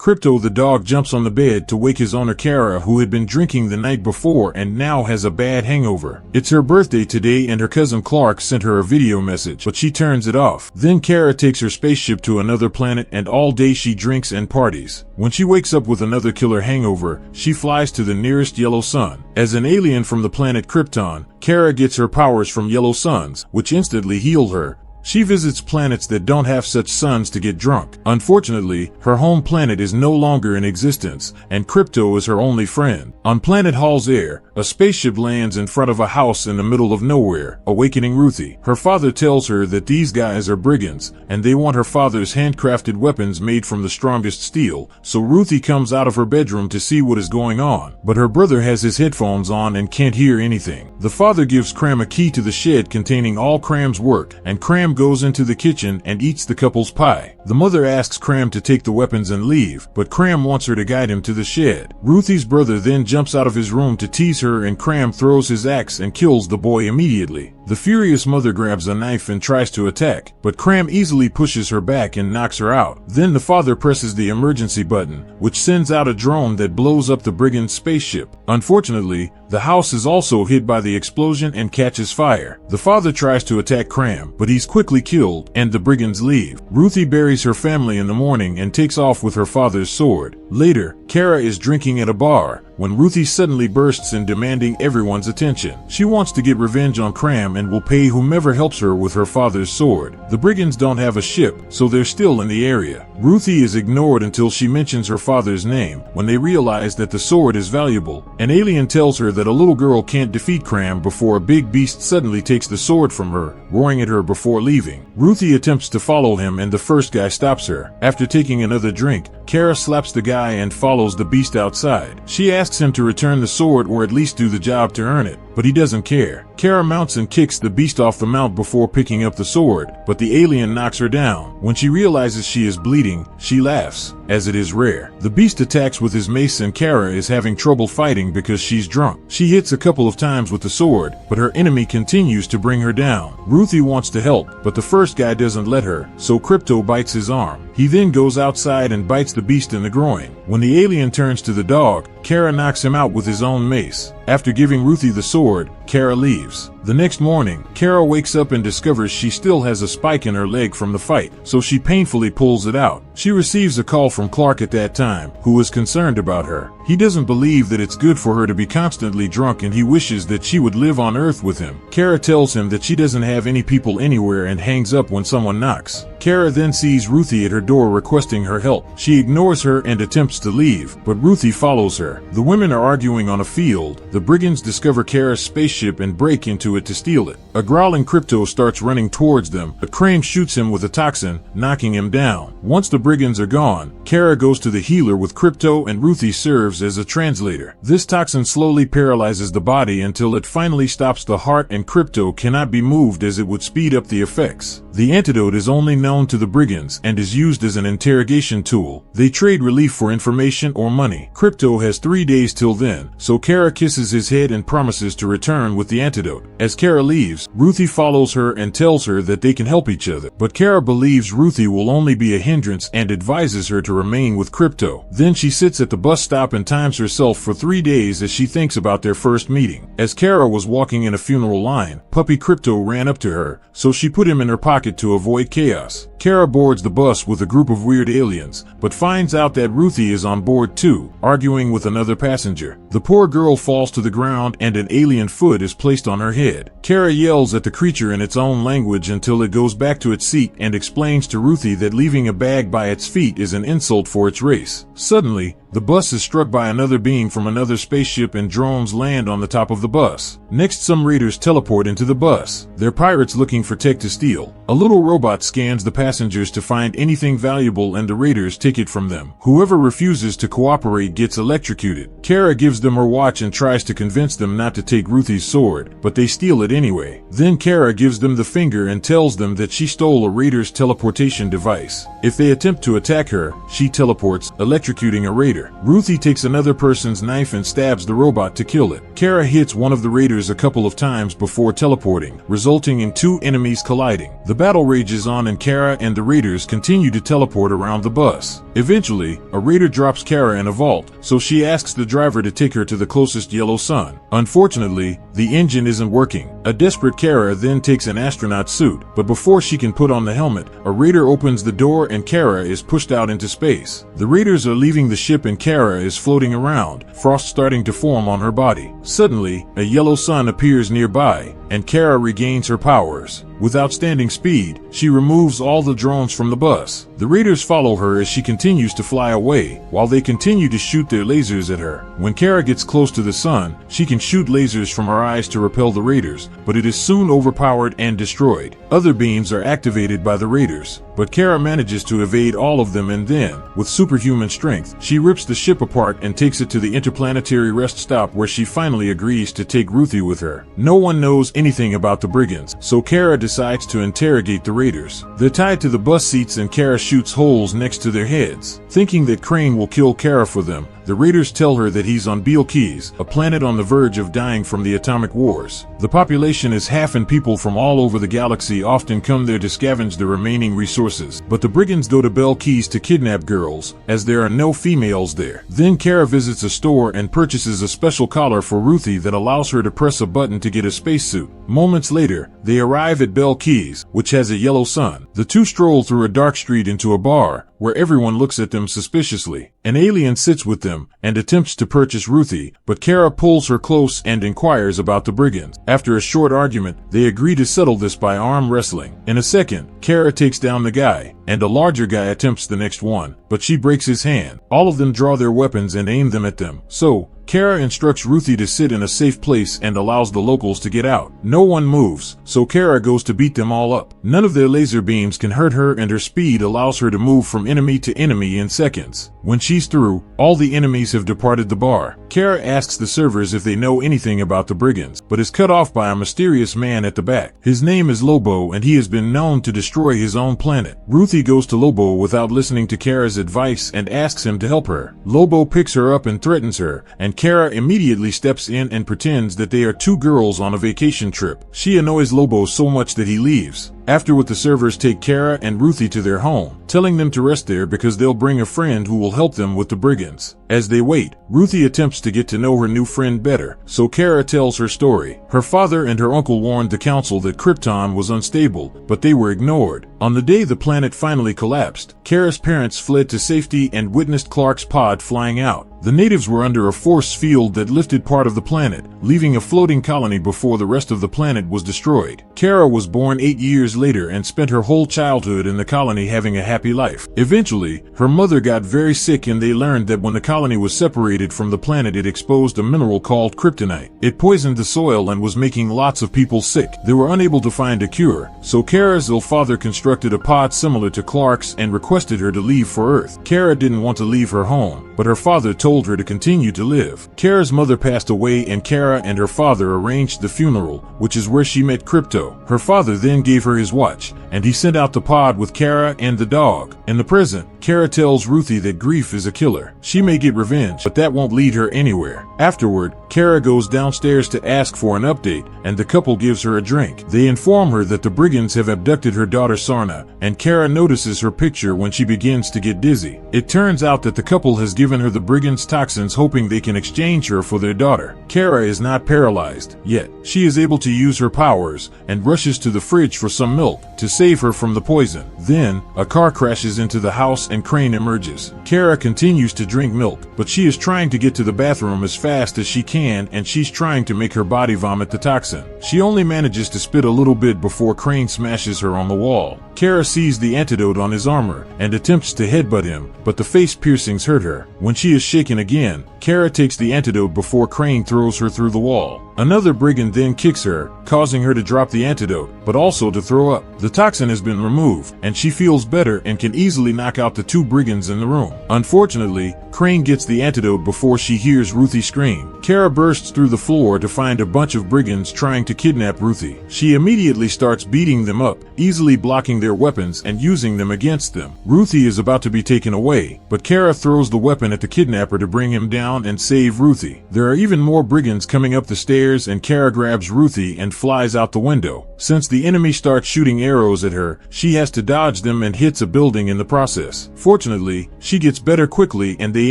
Crypto the dog jumps on the bed to wake his owner Kara, who had been drinking the night before and now has a bad hangover. It's her birthday today and her cousin Clark sent her a video message, but she turns it off. Then Kara takes her spaceship to another planet and all day she drinks and parties. When she wakes up with another killer hangover, she flies to the nearest yellow sun. As an alien from the planet Krypton, Kara gets her powers from yellow suns, which instantly heal her. She visits planets that don't have such suns to get drunk. Unfortunately, her home planet is no longer in existence, and Crypto is her only friend. On planet Hall's Air, a spaceship lands in front of a house in the middle of nowhere, awakening Ruthie. Her father tells her that these guys are brigands, and they want her father's handcrafted weapons made from the strongest steel, so Ruthie comes out of her bedroom to see what is going on. But her brother has his headphones on and can't hear anything. The father gives Cram a key to the shed containing all Cram's work, and Cram goes into the kitchen and eats the couple's pie. The mother asks Cram to take the weapons and leave, but Cram wants her to guide him to the shed. Ruthie's brother then jumps out of his room to tease her, and Cram throws his axe and kills the boy immediately. The furious mother grabs a knife and tries to attack, but Cram easily pushes her back and knocks her out. Then the father presses the emergency button, which sends out a drone that blows up the brigand spaceship. Unfortunately, the house is also hit by the explosion and catches fire. The father tries to attack Cram, but he's quickly killed, and the brigands leave. Ruthie buries her family in the morning and takes off with her father's sword. Later, Kara is drinking at a bar, when Ruthie suddenly bursts in demanding everyone's attention. She wants to get revenge on Cram and will pay whomever helps her with her father's sword. The brigands don't have a ship, so they're still in the area. Ruthie is ignored until she mentions her father's name, when they realize that the sword is valuable. An alien tells her that a little girl can't defeat Cram before a big beast suddenly takes the sword from her, roaring at her before leaving. Ruthie attempts to follow him and the first guy stops her. After taking another drink, Kara slaps the guy and follows the beast outside. She asks him to return the sword or at least do the job to earn it, but he doesn't care. Kara mounts and kicks the beast off the mount before picking up the sword, but the alien knocks her down. When she realizes she is bleeding, she laughs, as it is rare. The beast attacks with his mace and Kara is having trouble fighting because she's drunk. She hits a couple of times with the sword, but her enemy continues to bring her down. Ruthie wants to help, but the first guy doesn't let her, so Crypto bites his arm. He then goes outside and bites the beast in the groin. When the alien turns to the dog, Kara knocks him out with his own mace. After giving Ruthie the sword, Kara leaves. The next morning, Kara wakes up and discovers she still has a spike in her leg from the fight, so she painfully pulls it out. She receives a call from Clark at that time, who is concerned about her. He doesn't believe that it's good for her to be constantly drunk and he wishes that she would live on Earth with him. Kara tells him that she doesn't have any people anywhere and hangs up when someone knocks. Kara then sees Ruthie at her door requesting her help. She ignores her and attempts to leave, but Ruthie follows her. The women are arguing on a field. The brigands discover Kara's spaceship and break into it to steal it. A growling Crypto starts running towards them, but Crane shoots him with a toxin, knocking him down. Once the brigands are gone, Kara goes to the healer with Crypto and Ruthie serves as a translator. This toxin slowly paralyzes the body until it finally stops the heart and Crypto cannot be moved as it would speed up the effects. The antidote is only known to the brigands and is used as an interrogation tool. They trade relief for information or money. Crypto has 3 days till then, so Kara kisses his head and promises to return with the antidote. As Kara leaves, Ruthie follows her and tells her that they can help each other. But Kara believes Ruthie will only be a hindrance and advises her to remain with Crypto. Then she sits at the bus stop and times herself for 3 days as she thinks about their first meeting. As Kara was walking in a funeral line, Puppy Crypto ran up to her, so she put him in her pocket to avoid chaos. Kara boards the bus with a group of weird aliens, but finds out that Ruthie is on board too, arguing with another passenger. The poor girl falls to the ground and an alien foot is placed on her head. Kara yells at the creature in its own language until it goes back to its seat and explains to Ruthie that leaving a bag by its feet is an insult for its race. Suddenly, the bus is struck by another being from another spaceship and drones land on the top of the bus. Next, some raiders teleport into the bus. They're pirates looking for tech to steal. A little robot scans the passengers to find anything valuable and the raiders take it from them. Whoever refuses to cooperate gets electrocuted. Kara gives them her watch and tries to convince them not to take Ruthie's sword, but they steal it anyway. Then Kara gives them the finger and tells them that she stole a raider's teleportation device. If they attempt to attack her, she teleports, electrocuting a raider. Ruthie takes another person's knife and stabs the robot to kill it. Kara hits one of the raiders a couple of times before teleporting, resulting in 2 enemies colliding. The battle rages on and Kara and the raiders continue to teleport around the bus. Eventually, a raider drops Kara in a vault, so she asks the driver to take her to the closest yellow sun. Unfortunately, the engine isn't working. A desperate Kara then takes an astronaut suit, but before she can put on the helmet, a raider opens the door and Kara is pushed out into space. The raiders are leaving the ship and Kara is floating around, frost starting to form on her body. Suddenly, a yellow sun appears nearby, and Kara regains her powers. With outstanding speed, she removes all the drones from the bus. The raiders follow her as she continues to fly away, while they continue to shoot their lasers at her. When Kara gets close to the sun, she can shoot lasers from her eyes to repel the raiders, but it is soon overpowered and destroyed. Other beams are activated by the raiders, but Kara manages to evade all of them, and then, with superhuman strength, she rips the ship apart and takes it to the interplanetary rest stop, where she finally agrees to take Ruthie with her. No one knows anything about the brigands, so Kara decides to interrogate the raiders. They're tied to the bus seats and Kara shoots holes next to their heads. Thinking that Crane will kill Kara for them, the raiders tell her that he's on Betelgeuse, a planet on the verge of dying from the atomic wars. The population is half, and people from all over the galaxy often come there to scavenge the remaining resources. But the brigands go to Betelgeuse to kidnap girls, as there are no females there. Then Kara visits a store and purchases a special collar for Ruthie that allows her to press a button to get a spacesuit. Moments later, they arrive at Betelgeuse, which has a yellow sun. The two stroll through a dark street into a bar, where everyone looks at them suspiciously. An alien sits with them and attempts to purchase Ruthie, but Kara pulls her close and inquires about the brigands. After a short argument, they agree to settle this by arm wrestling. In a second, Kara takes down the guy, and a larger guy attempts the next one, but she breaks his hand. All of them draw their weapons and aim them at them. So, Kara instructs Ruthie to sit in a safe place and allows the locals to get out. No one moves, so Kara goes to beat them all up. None of their laser beams can hurt her, and her speed allows her to move from enemy to enemy in seconds. When she's through, all the enemies have departed the bar. Kara asks the servers if they know anything about the brigands, but is cut off by a mysterious man at the back. His name is Lobo, and he has been known to destroy his own planet. Ruthie goes to Lobo without listening to Kara's advice and asks him to help her. Lobo picks her up and threatens her, and Kara immediately steps in and pretends that they are two girls on a vacation trip. She annoys Lobo so much that he leaves. Afterward, the servers take Kara and Ruthie to their home, telling them to rest there because they'll bring a friend who will help them with the brigands. As they wait, Ruthie attempts to get to know her new friend better, so Kara tells her story. Her father and her uncle warned the council that Krypton was unstable, but they were ignored. On the day the planet finally collapsed, Kara's parents fled to safety and witnessed Clark's pod flying out. The natives were under a force field that lifted part of the planet, leaving a floating colony before the rest of the planet was destroyed. Kara was born 8 years later and spent her whole childhood in the colony having a happy life. Eventually, her mother got very sick, and they learned that when the colony was separated from the planet, it exposed a mineral called kryptonite. It poisoned the soil and was making lots of people sick. They were unable to find a cure, so Kara's ill father constructed a pod similar to Clark's and requested her to leave for Earth. Kara didn't want to leave her home, but her father told her to continue to live. Kara's mother passed away, and Kara and her father arranged the funeral, which is where she met Krypto. Her father then gave her his watch, and he sent out the pod with Kara and the dog. In the present, Kara tells Ruthie that grief is a killer. She may get revenge, but that won't lead her anywhere. Afterward, Kara goes downstairs to ask for an update, and the couple gives her a drink. They inform her that the brigands have abducted her daughter Sarna, and Kara notices her picture when she begins to get dizzy. It turns out that the couple has given her the brigands' toxins, hoping they can exchange her for their daughter. Kara is not paralyzed yet. She is able to use her powers and rushes to the fridge for some milk to save her from the poison. Then, a car crashes into the house and Crane emerges. Kara continues to drink milk, but she is trying to get to the bathroom as fast as she can, and she's trying to make her body vomit the toxin. She only manages to spit a little bit before Crane smashes her on the wall. Kara sees the antidote on his armor and attempts to headbutt him, but the face piercings hurt her. When she is shaken again, Kara takes the antidote before Crane throws her through the wall. Another brigand then kicks her, causing her to drop the antidote, but also to throw up. The toxin has been removed, and she feels better and can easily knock out the two brigands in the room. Unfortunately, Crane gets the antidote before she hears Ruthie scream. Kara bursts through the floor to find a bunch of brigands trying to kidnap Ruthie. She immediately starts beating them up, easily blocking their weapons and using them against them. Ruthie is about to be taken away, but Kara throws the weapon at the kidnapper to bring him down and save Ruthie. There are even more brigands coming up the stairs, and Kara grabs Ruthie and flies out the window. Since the enemy starts shooting arrows at her, she has to dodge them and hits a building in the process. Fortunately, she gets better quickly and they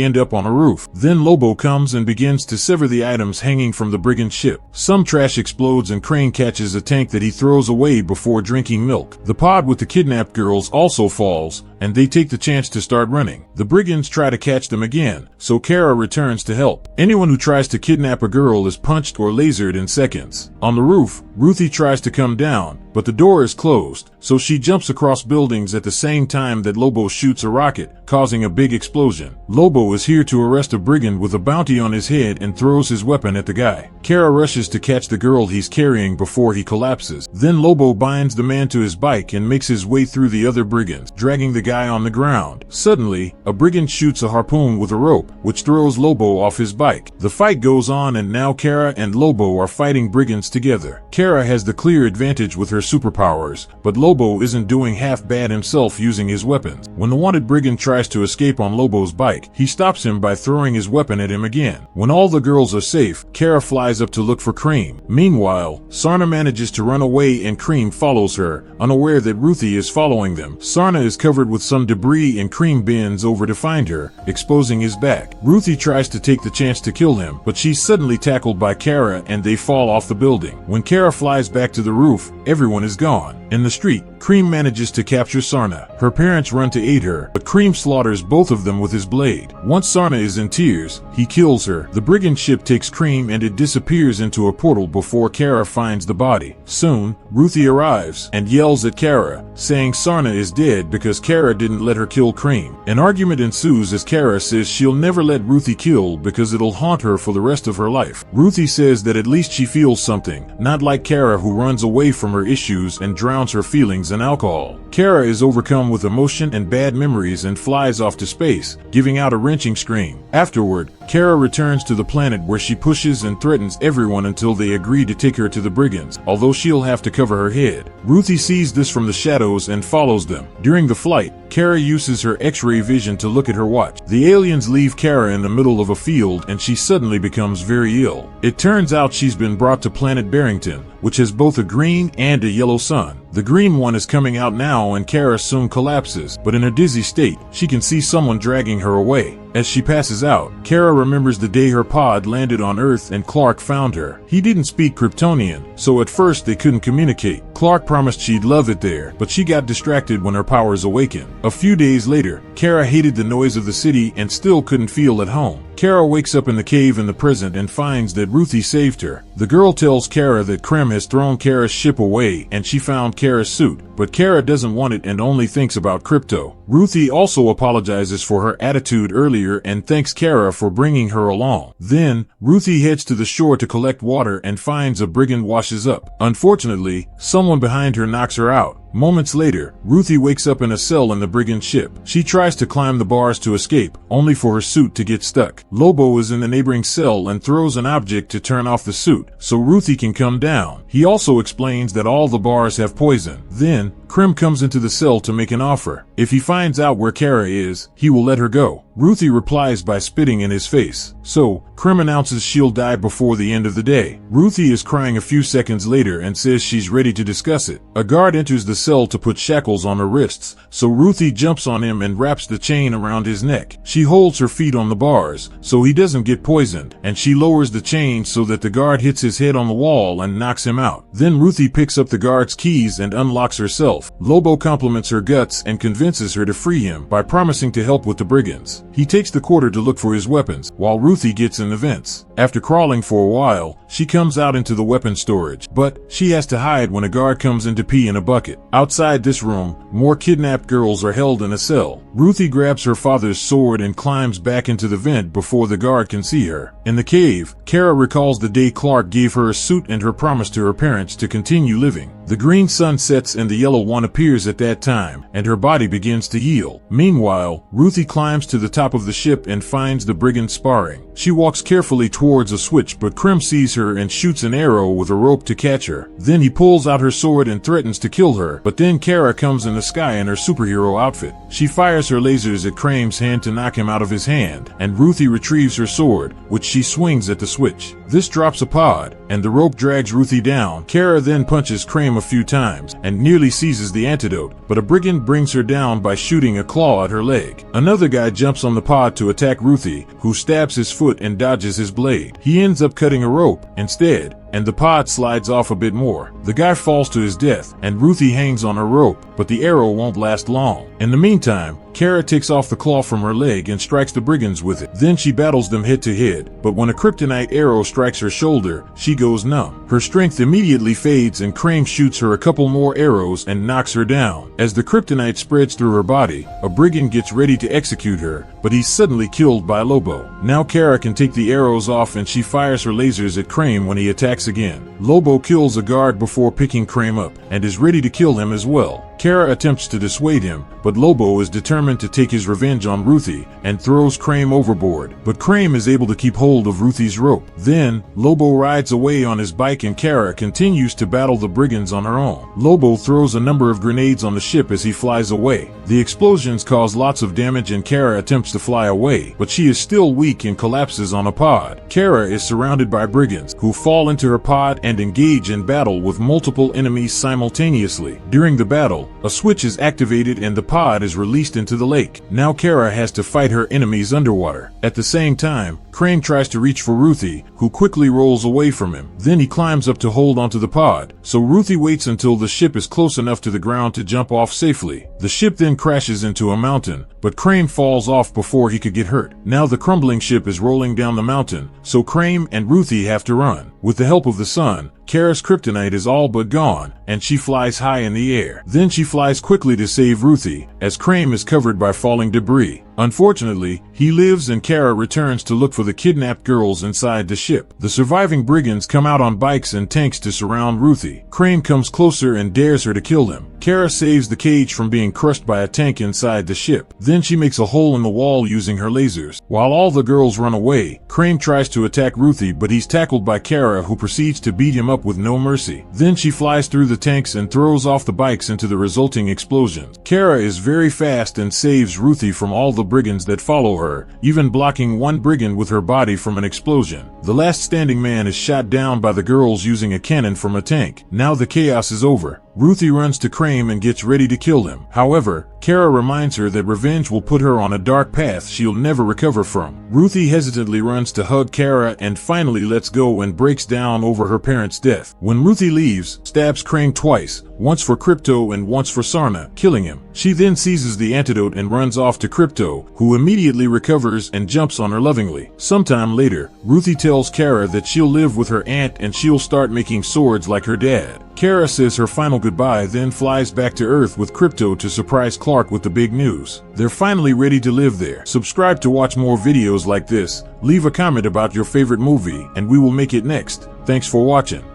end up on a roof. Then Lobo comes and begins to sever the items hanging from the brigand ship. Some trash explodes and Crane catches a tank that he throws away before drinking milk. The pod with the kidnapped girls also falls, and they take the chance to start running. The brigands try to catch them again, so Kara returns to help. Anyone who tries to kidnap a girl is punched or lasered in seconds. On the roof, Ruthie tries to come down, but the door is closed, so she jumps across buildings at the same time that Lobo shoots a rocket, causing a big explosion. Lobo is here to arrest a brigand with a bounty on his head and throws his weapon at the guy. Kara rushes to catch the girl he's carrying before he collapses. Then Lobo binds the man to his bike and makes his way through the other brigands, dragging the guy on the ground. Suddenly, a brigand shoots a harpoon with a rope, which throws Lobo off his bike. The fight goes on, and now Kara and Lobo are fighting brigands together. Kara has the clear advantage with her superpowers, but Lobo isn't doing half bad himself using his weapons. When the wanted brigand tries to escape on Lobo's bike, he stops him by throwing his weapon at him again. When all the girls are safe, Kara flies up to look for Cream. Meanwhile, Sarna manages to run away and Cream follows her, unaware that Ruthie is following them. Sarna is covered with some debris and Cream bends over to find her, exposing his back. Ruthie tries to take the chance to kill him, but she's suddenly tackled by Kara and they fall off the building. When Kara flies back to the roof, everyone is gone. In the street, Cream manages to capture Sarna. Her parents run to aid her, but Cream slaughters both of them with his blade. Once Sarna is in tears, he kills her. The brigand ship takes Cream and it disappears into a portal before Kara finds the body. Soon, Ruthie arrives and yells at Kara, saying Sarna is dead because Kara didn't let her kill Cream. An argument ensues as Kara says she'll never let Ruthie kill because it'll haunt her for the rest of her life. Ruthie says that at least she feels something, not like Kara, who runs away from her issues and drowns her feelings in alcohol. Kara is overcome with emotion and bad memories and flies off to space, giving out a wrenching scream. Afterward, Kara returns to the planet where she pushes and threatens everyone until they agree to take her to the brigands, although she'll have to cover her head. Ruthie sees this from the shadows and follows them. During the flight, Kara uses her X-ray vision to look at her watch. The aliens leave Kara in the middle of a field and she suddenly becomes very ill. It turns out she's been brought to planet Barrington, which has both a green and a yellow sun. The green one is coming out now and Kara soon collapses, but in a dizzy state, she can see someone dragging her away. As she passes out, Kara remembers the day her pod landed on Earth and Clark found her. He didn't speak Kryptonian, so at first they couldn't communicate. Clark promised she'd love it there, but she got distracted when her powers awakened. A few days later, Kara hated the noise of the city and still couldn't feel at home. Kara wakes up in the cave in the present and finds that Ruthie saved her. The girl tells Kara that Krem has thrown Kara's ship away and she found Kara's suit, but Kara doesn't want it and only thinks about Krypto. Ruthie also apologizes for her attitude earlier and thanks Kara for bringing her along. Then, Ruthie heads to the shore to collect water and finds a brigand washes up. Unfortunately, someone behind her knocks her out. Moments later, Ruthie wakes up in a cell in the brigand ship. She tries to climb the bars to escape, only for her suit to get stuck. Lobo is in the neighboring cell and throws an object to turn off the suit, so Ruthie can come down. He also explains that all the bars have poison. Then, Krem comes into the cell to make an offer. If he finds out where Kara is, he will let her go. Ruthie replies by spitting in his face. So, Krem announces she'll die before the end of the day. Ruthie is crying a few seconds later and says she's ready to discuss it. A guard enters the cell to put shackles on her wrists, so Ruthie jumps on him and wraps the chain around his neck. She holds her feet on the bars, so he doesn't get poisoned, and she lowers the chain so that the guard hits his head on the wall and knocks him out. Then Ruthie picks up the guard's keys and unlocks herself. Lobo compliments her guts and convinces her to free him by promising to help with the brigands. He takes the quarter to look for his weapons, while Ruthie gets in the vents. After crawling for a while, she comes out into the weapon storage, but she has to hide when a guard comes in to pee in a bucket. Outside this room, more kidnapped girls are held in a cell. Ruthie grabs her father's sword and climbs back into the vent before the guard can see her. In the cave, Kara recalls the day Clark gave her a suit and her promise to her parents to continue living. The green sun sets and the yellow one appears at that time, and her body begins to heal. Meanwhile, Ruthie climbs to the top of the ship and finds the brigands sparring. She walks carefully towards a switch, but Krim sees her and shoots an arrow with a rope to catch her. Then he pulls out her sword and threatens to kill her, but then Kara comes in the sky in her superhero outfit. She fires her lasers at Krim's hand to knock him out of his hand, and Ruthie retrieves her sword, which she swings at the switch. This drops a pod, and the rope drags Ruthie down. Kara then punches Krim a few times, and nearly seizes the antidote, but a brigand brings her down by shooting a claw at her leg. Another guy jumps on the pod to attack Ruthie, who stabs his foot and dodges his blade. He ends up cutting a rope instead, and the pod slides off a bit more. The guy falls to his death, and Ruthie hangs on her rope, but the arrow won't last long. In the meantime, Kara takes off the claw from her leg and strikes the brigands with it. Then she battles them head to head, but when a kryptonite arrow strikes her shoulder, she goes numb. Her strength immediately fades, and Krim shoots her a couple more arrows and knocks her down. As the kryptonite spreads through her body, a brigand gets ready to execute her, but he's suddenly killed by Lobo. Now Kara can take the arrows off, and she fires her lasers at Krim when he attacks again. Lobo kills a guard before picking Krim up, and is ready to kill him as well. Kara attempts to dissuade him, but Lobo is determined to take his revenge on Ruthie, and throws Krim overboard. But Krim is able to keep hold of Ruthie's rope. Then, Lobo rides away on his bike, and Kara continues to battle the brigands on her own. Lobo throws a number of grenades on the ship as he flies away. The explosions cause lots of damage, and Kara attempts to fly away, but she is still weak and collapses on a pod. Kara is surrounded by brigands, who fall into her pod and engage in battle with multiple enemies simultaneously. During the battle, a switch is activated and the pod is released into the lake. Now Kara has to fight her enemies underwater. At the same time, Krim tries to reach for Ruthie, who quickly rolls away from him. Then he climbs up to hold onto the pod, so Ruthie waits until the ship is close enough to the ground to jump off safely. The ship then crashes into a mountain, but Krim falls off before he could get hurt. Now the crumbling ship is rolling down the mountain, so Krim and Ruthie have to run. With the help of the sun, Kara's kryptonite is all but gone, and she flies high in the air. Then she flies quickly to save Ruthie, as Krim is covered by falling debris. Unfortunately, he lives, and Kara returns to look for the kidnapped girls inside the ship. The surviving brigands come out on bikes and tanks to surround Ruthie. Krim comes closer and dares her to kill him. Kara saves the cage from being crushed by a tank inside the ship. Then she makes a hole in the wall using her lasers. While all the girls run away, Krim tries to attack Ruthie, but he's tackled by Kara, who proceeds to beat him up with no mercy. Then she flies through the tanks and throws off the bikes into the resulting explosions. Kara is very fast and saves Ruthie from all the brigands that follow her, even blocking one brigand with her body from an explosion. The last standing man is shot down by the girls using a cannon from a tank. Now the chaos is over. Ruthie runs to Krim and gets ready to kill him. However, Kara reminds her that revenge will put her on a dark path she'll never recover from. Ruthie hesitantly runs to hug Kara and finally lets go and breaks down over her parents' death. When Ruthie leaves, stabs Krim twice, once for Krypto and once for Sarna, killing him. She then seizes the antidote and runs off to Krypto, who immediately recovers and jumps on her lovingly. Sometime later, Ruthie tells Kara that she'll live with her aunt and she'll start making swords like her dad. Kara says her final goodbye, then flies back to Earth with Krypto to surprise Clark with the big news. They're finally ready to live there. Subscribe to watch more videos like this, leave a comment about your favorite movie, and we will make it next. Thanks for watching.